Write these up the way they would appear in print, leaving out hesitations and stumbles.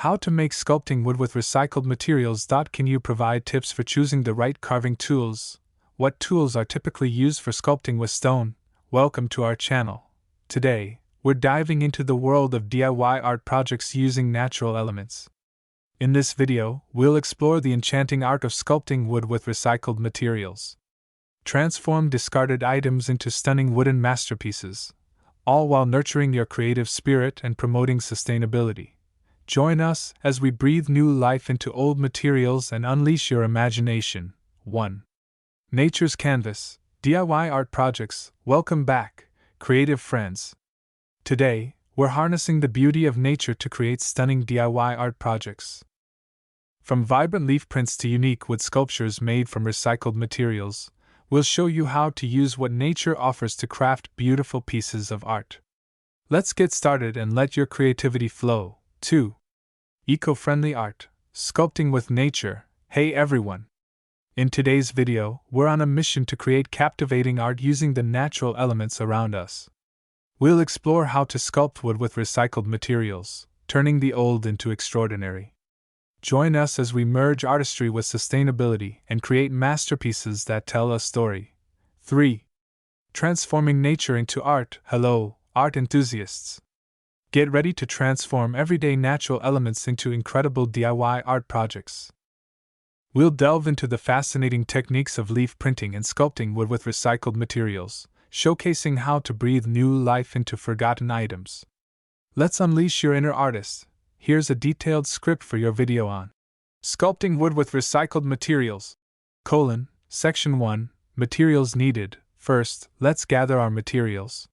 How to make sculpting wood with recycled materials. Can you provide tips for choosing the right carving tools? What tools are typically used for sculpting with stone? Welcome to our channel. Today, we're diving into the world of DIY art projects using natural elements. In this video, we'll explore the enchanting art of sculpting wood with recycled materials. Transform discarded items into stunning wooden masterpieces, all while nurturing your creative spirit and promoting sustainability. Join us as we breathe new life into old materials and unleash your imagination. 1. Nature's Canvas, DIY art projects. Welcome back, creative friends. Today, we're harnessing the beauty of nature to create stunning DIY art projects. From vibrant leaf prints to unique wood sculptures made from recycled materials, we'll show you how to use what nature offers to craft beautiful pieces of art. Let's get started and let your creativity flow. 2. Eco-friendly art, sculpting with nature. Hey everyone! In today's video, we're on a mission to create captivating art using the natural elements around us. We'll explore how to sculpt wood with recycled materials, turning the old into extraordinary. Join us as we merge artistry with sustainability and create masterpieces that tell a story. 3. Transforming nature into art. Hello, art enthusiasts! Get ready to transform everyday natural elements into incredible DIY art projects. We'll delve into the fascinating techniques of leaf printing and sculpting wood with recycled materials, showcasing how to breathe new life into forgotten items. Let's unleash your inner artist. Here's a detailed script for your video on sculpting wood with recycled materials. Section 1, Materials needed. First, let's gather our materials.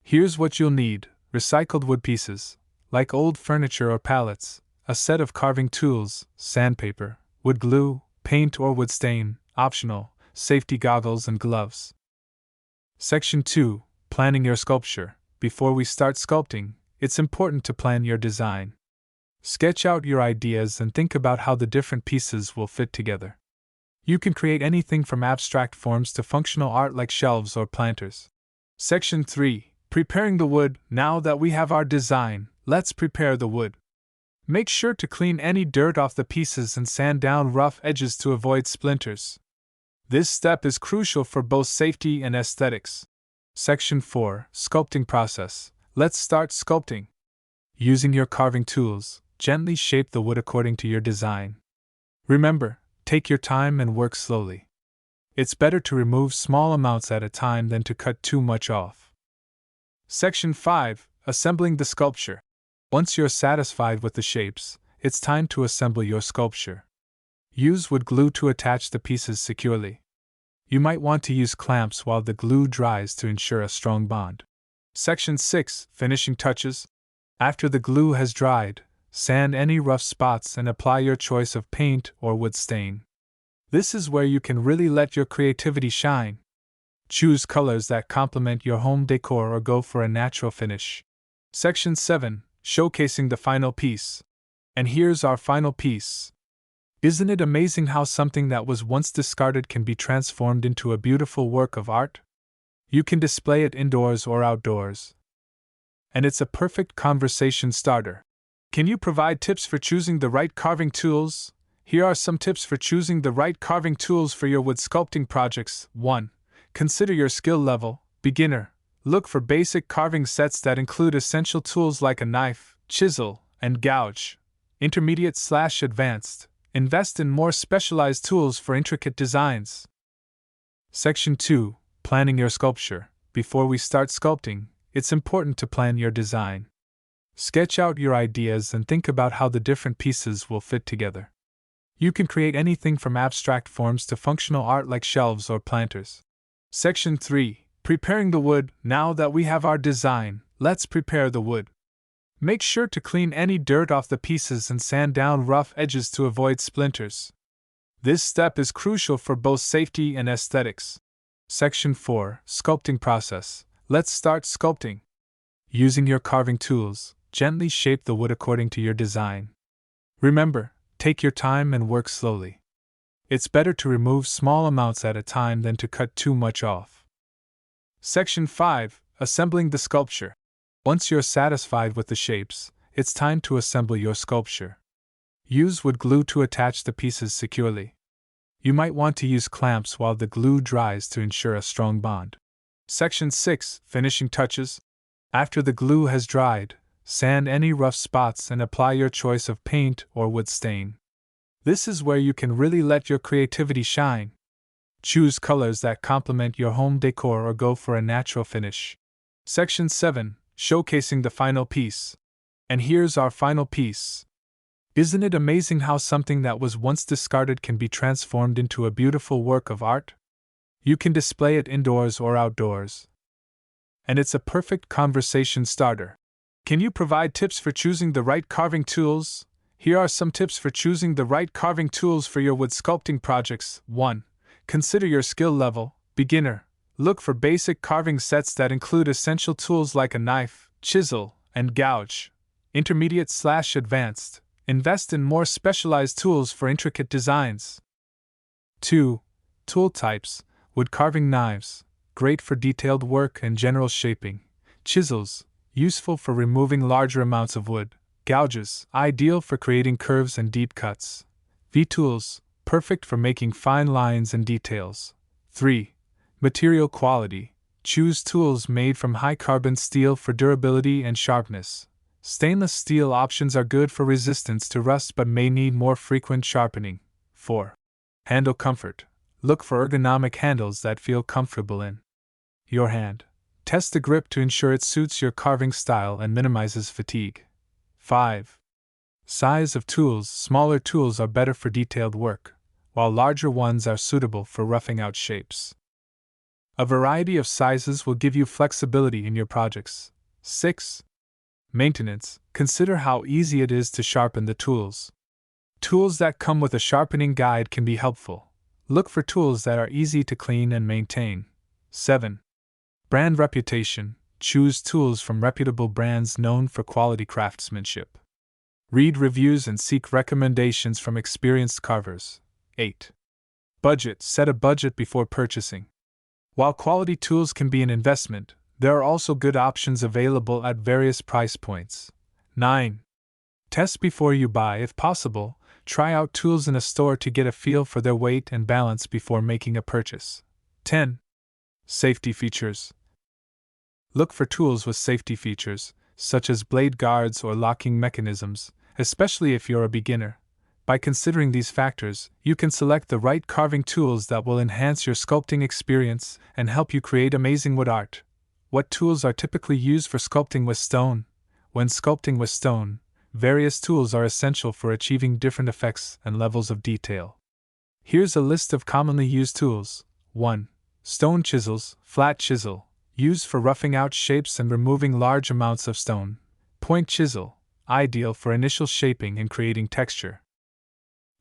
Here's what you'll need: recycled wood pieces, like old furniture or pallets, a set of carving tools, sandpaper, wood glue, paint or wood stain, optional, safety goggles and gloves. Section 2, Planning your sculpture. Before we start sculpting, it's important to plan your design. Sketch out your ideas and think about how the different pieces will fit together. You can create anything from abstract forms to functional art like shelves or planters. Section 3, Preparing the wood. Now that we have our design, let's prepare the wood. Make sure to clean any dirt off the pieces and sand down rough edges to avoid splinters. This step is crucial for both safety and aesthetics. Section 4, Sculpting process. Let's start sculpting. Using your carving tools, gently shape the wood according to your design. Remember, take your time and work slowly. It's better to remove small amounts at a time than to cut too much off. Section 5, Assembling the sculpture. Once you're satisfied with the shapes, it's time to assemble your sculpture. Use wood glue to attach the pieces securely. You might want to use clamps while the glue dries to ensure a strong bond. Section 6, Finishing touches. After the glue has dried, sand any rough spots and apply your choice of paint or wood stain. This is where you can really let your creativity shine. Choose colors that complement your home decor or go for a natural finish. Section 7, Showcasing the final piece. And here's our final piece. Isn't it amazing how something that was once discarded can be transformed into a beautiful work of art? You can display it indoors or outdoors. And it's a perfect conversation starter. Can you provide tips for choosing the right carving tools? Here are some tips for choosing the right carving tools for your wood sculpting projects. 1. Consider your skill level. Beginner. Look for basic carving sets that include essential tools like a knife, chisel, and gouge. Intermediate/advanced. Invest in more specialized tools for intricate designs. Section 2, Planning your sculpture. Before we start sculpting, it's important to plan your design. Sketch out your ideas and think about how the different pieces will fit together. You can create anything from abstract forms to functional art like shelves or planters. Section 3, Preparing the wood. Now that we have our design, let's prepare the wood. Make sure to clean any dirt off the pieces and sand down rough edges to avoid splinters. This step is crucial for both safety and aesthetics. Section 4, Sculpting process. Let's start sculpting. Using your carving tools, gently shape the wood according to your design. Remember, take your time and work slowly. It's better to remove small amounts at a time than to cut too much off. Section 5, Assembling the sculpture. Once you're satisfied with the shapes, it's time to assemble your sculpture. Use wood glue to attach the pieces securely. You might want to use clamps while the glue dries to ensure a strong bond. Section 6. Finishing touches. After the glue has dried, sand any rough spots and apply your choice of paint or wood stain. This is where you can really let your creativity shine. Choose colors that complement your home decor or go for a natural finish. Section 7. Showcasing the final piece. And here's our final piece. Isn't it amazing how something that was once discarded can be transformed into a beautiful work of art? You can display it indoors or outdoors. And it's a perfect conversation starter. Can you provide tips for choosing the right carving tools? Here are some tips for choosing the right carving tools for your wood sculpting projects. 1. Consider your skill level. Beginner. Look for basic carving sets that include essential tools like a knife, chisel, and gouge. Intermediate/advanced. Invest in more specialized tools for intricate designs. 2. Tool types. Wood carving knives. Great for detailed work and general shaping. Chisels. Useful for removing larger amounts of wood. Gouges. Ideal for creating curves and deep cuts. V-tools. Perfect for making fine lines and details. 3. Material quality. Choose tools made from high-carbon steel for durability and sharpness. Stainless steel options are good for resistance to rust but may need more frequent sharpening. 4. Handle comfort. Look for ergonomic handles that feel comfortable in your hand. Test the grip to ensure it suits your carving style and minimizes fatigue. 5. Size of tools. Smaller tools are better for detailed work, while larger ones are suitable for roughing out shapes. A variety of sizes will give you flexibility in your projects. 6. Maintenance. Consider how easy it is to sharpen the tools. Tools that come with a sharpening guide can be helpful. Look for tools that are easy to clean and maintain. 7. Brand reputation. Choose tools from reputable brands known for quality craftsmanship. Read reviews and seek recommendations from experienced carvers. 8. Budget. Set a budget before purchasing. While quality tools can be an investment, there are also good options available at various price points. 9. Test before you buy if possible. Try out tools in a store to get a feel for their weight and balance before making a purchase. 10. Safety features. Look for tools with safety features, such as blade guards or locking mechanisms, especially if you're a beginner. By considering these factors, you can select the right carving tools that will enhance your sculpting experience and help you create amazing wood art. What tools are typically used for sculpting with stone? When sculpting with stone, various tools are essential for achieving different effects and levels of detail. Here's a list of commonly used tools. 1. Stone chisels. Flat chisel, used for roughing out shapes and removing large amounts of stone. Point chisel, ideal for initial shaping and creating texture.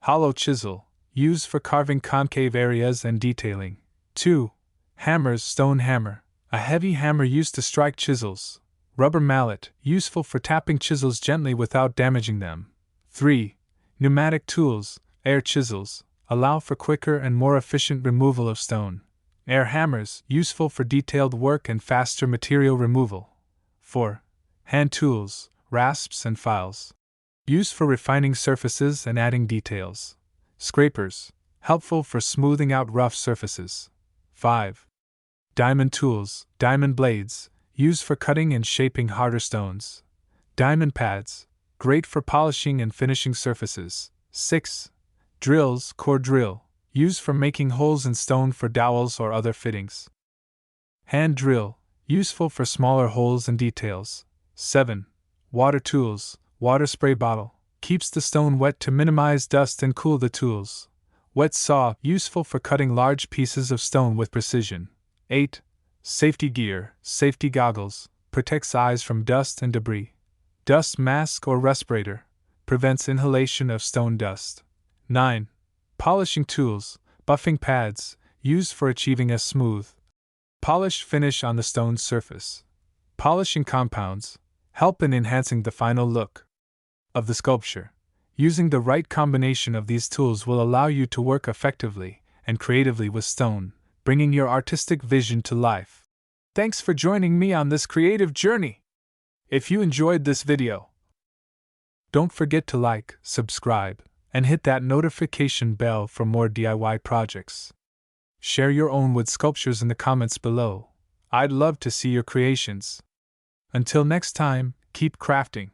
Hollow chisel, used for carving concave areas and detailing. 2. Hammers. Stone hammer, a heavy hammer used to strike chisels. Rubber mallet, useful for tapping chisels gently without damaging them. 3. Pneumatic tools. Air chisels, allow for quicker and more efficient removal of stone. Air hammers, useful for detailed work and faster material removal. 4. Hand tools. Rasps and files, used for refining surfaces and adding details. Scrapers, helpful for smoothing out rough surfaces. 5. Diamond tools. Diamond blades, used for cutting and shaping harder stones. Diamond pads, great for polishing and finishing surfaces. 6. Drills. Core drill, used for making holes in stone for dowels or other fittings. Hand drill, useful for smaller holes and details. 7. Water tools. Water spray bottle, keeps the stone wet to minimize dust and cool the tools. Wet saw, useful for cutting large pieces of stone with precision. 8. Safety gear. Safety goggles, protects eyes from dust and debris. Dust mask or respirator, prevents inhalation of stone dust. 9. Polishing tools. Buffing pads, used for achieving a smooth, polished finish on the stone surface. Polishing compounds, help in enhancing the final look of the sculpture. Using the right combination of these tools will allow you to work effectively and creatively with stone, bringing your artistic vision to life. Thanks for joining me on this creative journey. If you enjoyed this video, Don't forget to like, subscribe, and hit that notification bell for more DIY projects. Share your own wood sculptures in the comments below. I'd love to see your creations. Until next time, keep crafting.